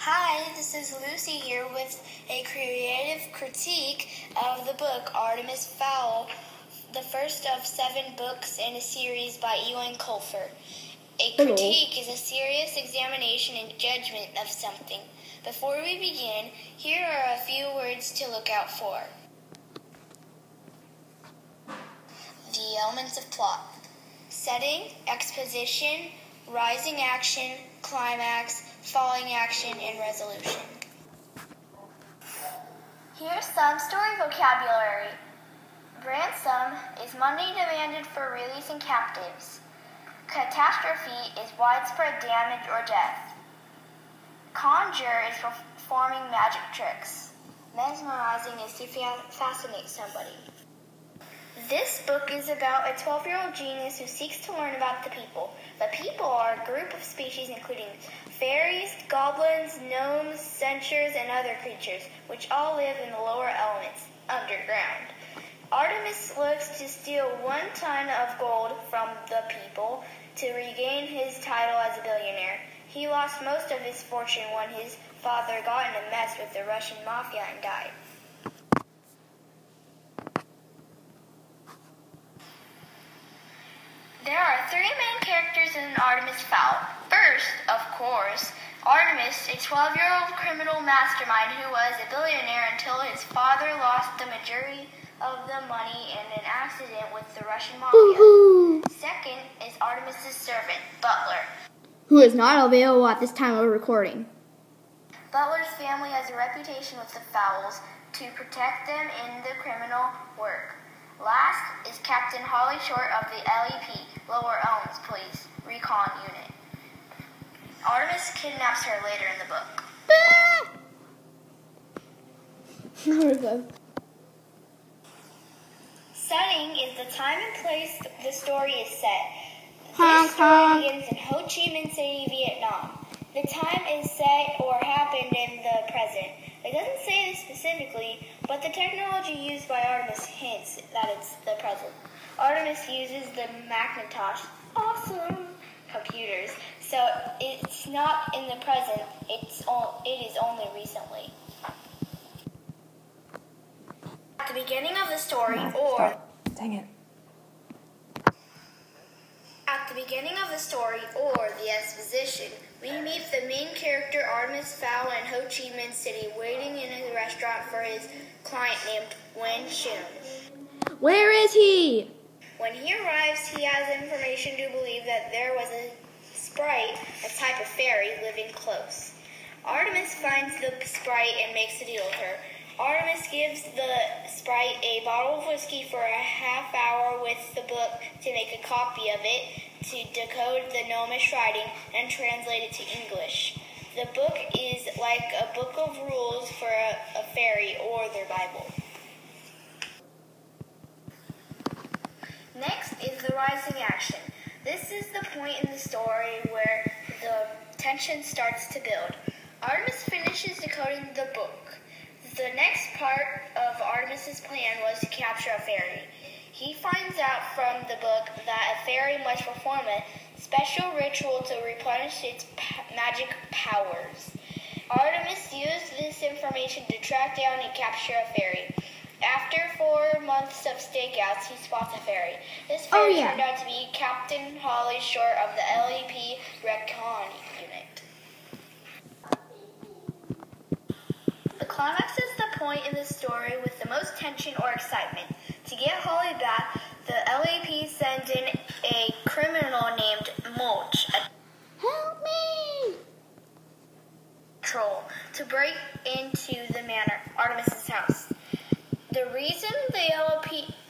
Hi, this is Lucy here with a creative critique of the book Artemis Fowl, the first of 7 books in a series by Ewan Colfer. A critique is a serious examination and judgment of something. Before we begin, here are a few words to look out for. The elements of plot: setting, exposition, rising action, climax, falling action, and resolution. Here's some story vocabulary. Ransom is money demanded for releasing captives. Catastrophe is widespread damage or death. Conjure is performing magic tricks. Mesmerizing is to fascinate somebody. This book is about a 12-year-old genius who seeks to learn about the people. The people are a group of species including fairies, goblins, gnomes, centaurs, and other creatures, which all live in the lower elements, underground. Artemis looks to steal 1 ton of gold from the people to regain his title as a billionaire. He lost most of his fortune when his father got in a mess with the Russian mafia and died. There are 3 main characters in Artemis Fowl. First, of course, Artemis, a 12-year-old criminal mastermind who was a billionaire until his father lost the majority of the money in an accident with the Russian mafia. Second is Artemis's servant, Butler, who is not available at this time of recording. Butler's family has a reputation with the Fowls to protect them in the criminal work. Last is Captain Holly Short of the LEP, Lower Elms Police Recon Unit. Artemis kidnaps her later in the book. Setting is the time and place the story is set. This story begins in Ho Chi Minh City, Vietnam. The time is set or happened in the present. It doesn't say this specifically, but the technology used by Artemis hints that it's the present. Artemis uses the Macintosh, awesome, computers, so it's not in the present, it is only recently. At the beginning of the story, At the beginning of the story, or the exposition, we meet the main character Artemis Fowl in Ho Chi Minh City waiting in a restaurant for his client named Wen Shun. Where is he? When he arrives, he has information to believe that there was a sprite, a type of fairy, living close. Artemis finds the sprite and makes a deal with her. Artemis gives the sprite a bottle of whiskey for a half hour with the book to make a copy of it, to decode the gnomish writing and translate it to English. The book is like a book of rules for a fairy or their Bible. Next is the rising action. This is the point in the story where the tension starts to build. Artemis finishes decoding the book. The next part of Artemis's plan was to capture a fairy. He finds out from the book that a fairy must perform a special ritual to replenish its magic powers. Artemis used this information to track down and capture a fairy. After 4 months of stakeouts, he spots a fairy. This fairy turned out to be Captain Holly Short of the LEP Recon Unit. The climax is the point in the story with the most tension or excitement. To get Holly back, the LEP sends in a criminal named Mulch, Help me! Troll, to break into the manor, Artemis's house. The reason the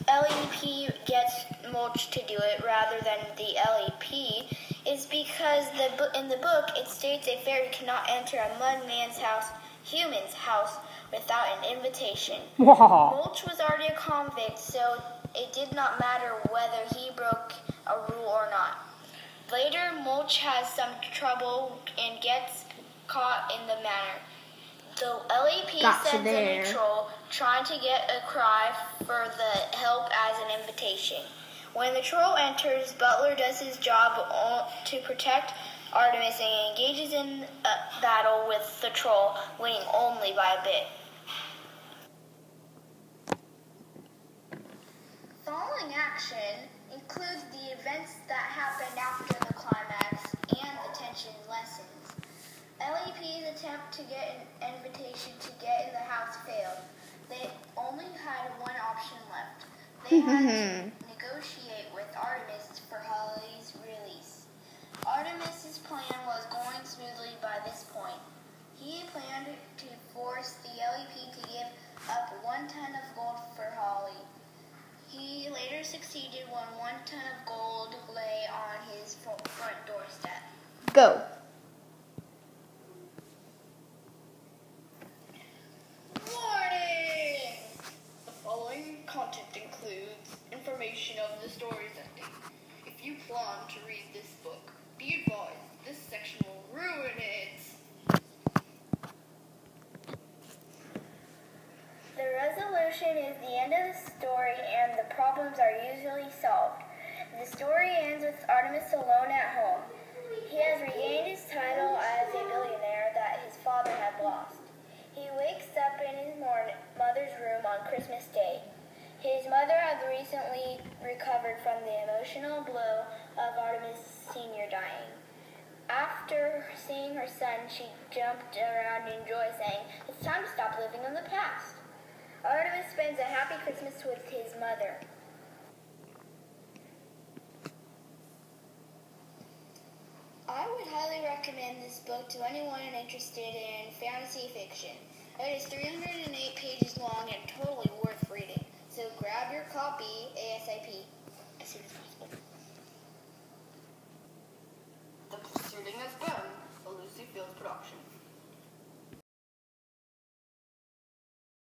LEP gets Mulch to do it rather than the LEP is because in the book it states a fairy cannot enter a mudman's house, human's house, without an invitation. Mulch was already a convict, so it did not matter whether he broke a rule or not. Later, Mulch has some trouble and gets caught in the manor. The LEP sends in a troll trying to get a cry for the help as an invitation. When the troll enters, Butler does his job to protect Artemis and engages in a battle with the troll, winning only by a bit. Following action includes the events that happened after the climax and the tension lessens. LEP's attempt to get an invitation to get in the house failed. They only had one option left. They had to negotiate with Artemis for Holly's release. Artemis's plan was going smoothly by this point. He planned to force the LEP to give up 1 ton of gold for Holly. He later succeeded when 1 ton of gold lay on his front doorstep. Go. Warning! The following content includes information of the story's ending. If you plan to read this book, be advised this section will ruin it. The resolution is the end of the story and the problems are usually solved. The story ends with Artemis alone at home. He has regained his title as a billionaire that his father had lost. He wakes up in his mother's room on Christmas Day. His mother had recently recovered from the emotional blow of Artemis Sr. dying. After seeing her son, she jumped around in joy, saying, "It's time to stop living in the past." Artemis spends a happy Christmas with his mother. I would highly recommend this book to anyone interested in fantasy fiction. It is 308 pages long and totally worth reading, so grab your copy ASAP as soon as possible. The proceeding is done.